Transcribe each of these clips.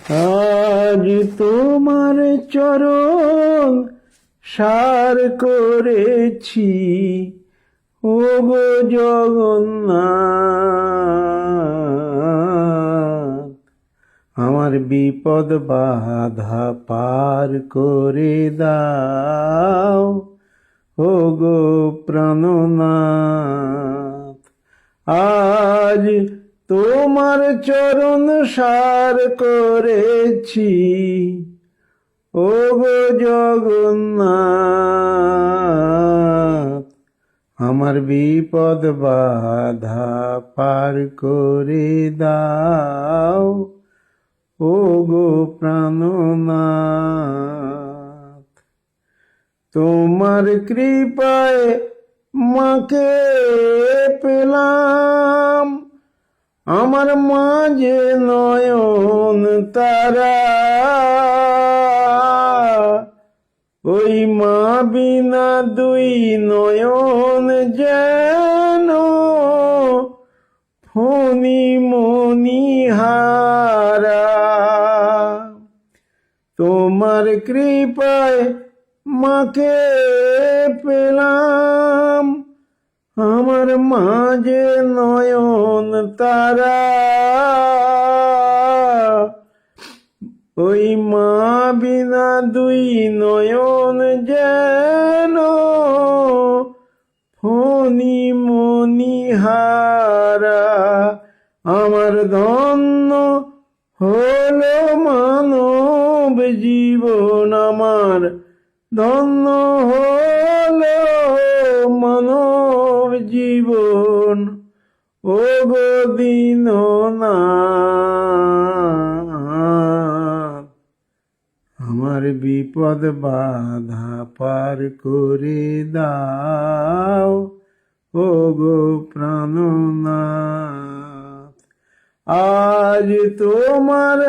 আজ তোমার চরণ সার করেছি, ওগো জগন্নাথ। আমার বিপদ বাধা পার করে দাও, ওগো প্রাণনাথ। আজ তোমার চরণ সার করেছি, ওগো জগন্নাথ। আমার বিপদ বাধা পার করে দাও, ওগো প্রাণনাথ। তোমার কৃপায় মাকে পেলাম, আমার মাঝে নয়ন তারা। ওই মা বিনা দুই নয়ন যেন ফণি মণিহারা। তোমার কৃপায় মাকে পেলাম, আমার মাঝে নয়ন তারা। ওই মা বিনা দুই নয়ন যেন ফণি মণিহারা। আমার ধন্য হলো মানব জীবন, আমার ধন্য হলো মানব জীবন, ওগো দীননাথ। আমার বিপদ বাধা পার করে দাও, ওগো প্রাণনাথ। আজ তোমার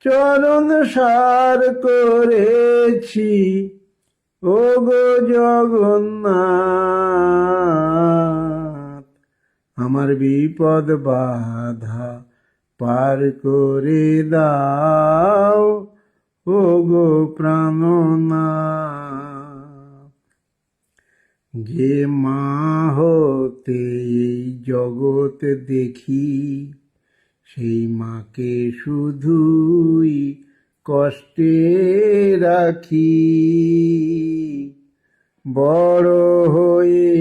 চরণ সার করেছি, ওগো জগন্নাথ। আমার বিপদ বাধা পার করে দাও, ওগো প্রাণনাথ। যে মা হতে এই জগৎ দেখি, সেই মাকে শুধুই কষ্টে রাখি। বড় হয়ে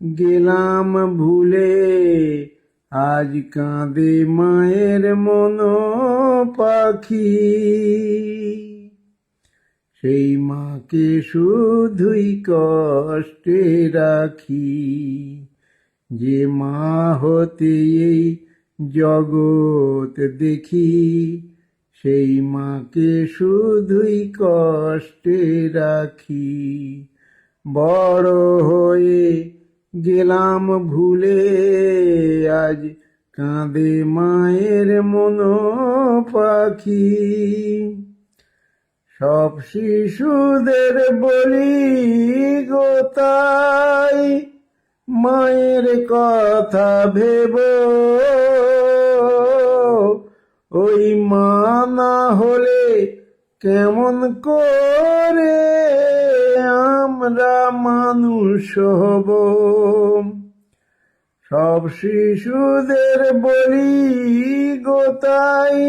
গেলাম ভুলে, আজ কাঁদে মায়ের মন পাখি। সেই মাকে শুধুই কষ্টে রাখি। যে মা হতে এই জগৎ দেখি, সেই মাকে শুধুই কষ্টে রাখি। বড় হয়ে গেলাম ভুলে, আজ কাঁদে মায়ের মন পাখি। সব শিশুদের বলি গো তাই, মায়ের কথা ভেবো। ওই মা না হলে কেমন করে আমরা মানুষ হব। সব শিশুদের বলি গো তাই,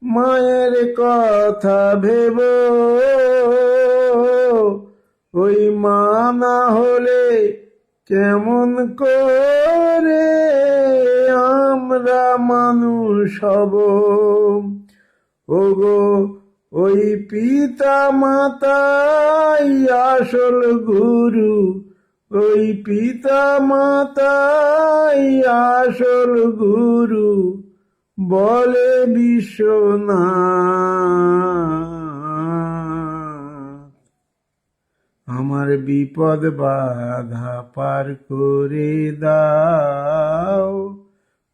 মায়ের কথা ভেবো। ওই মা না হলে কেমন করে আমরা মানুষ হব। ওগো ওই পিতা মাতাই আসল গুরু, ওই পিতা মাতাই আসল গুরু বলে বিশ্বনাথ। আমার বিপদ বাধা পার করে দাও,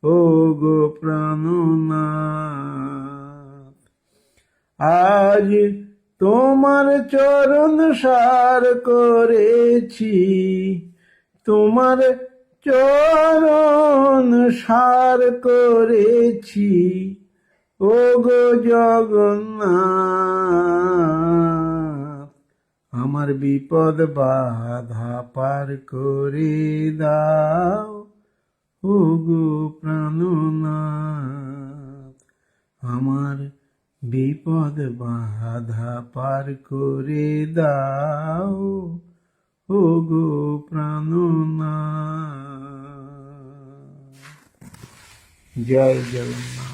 ওগো প্রাণনাথ। আজ তোমার চরণ সার করেছি, তোমার চরণ সার করেছি, ও গো জগন্নাথ, আমার বিপদ বাধা পার করে দাও, ও গো প্রাণনাথ, আমার বিপদ বাধা পার করে দাও, ও গো প্রাণনাথ। জয় জগন্নাথ।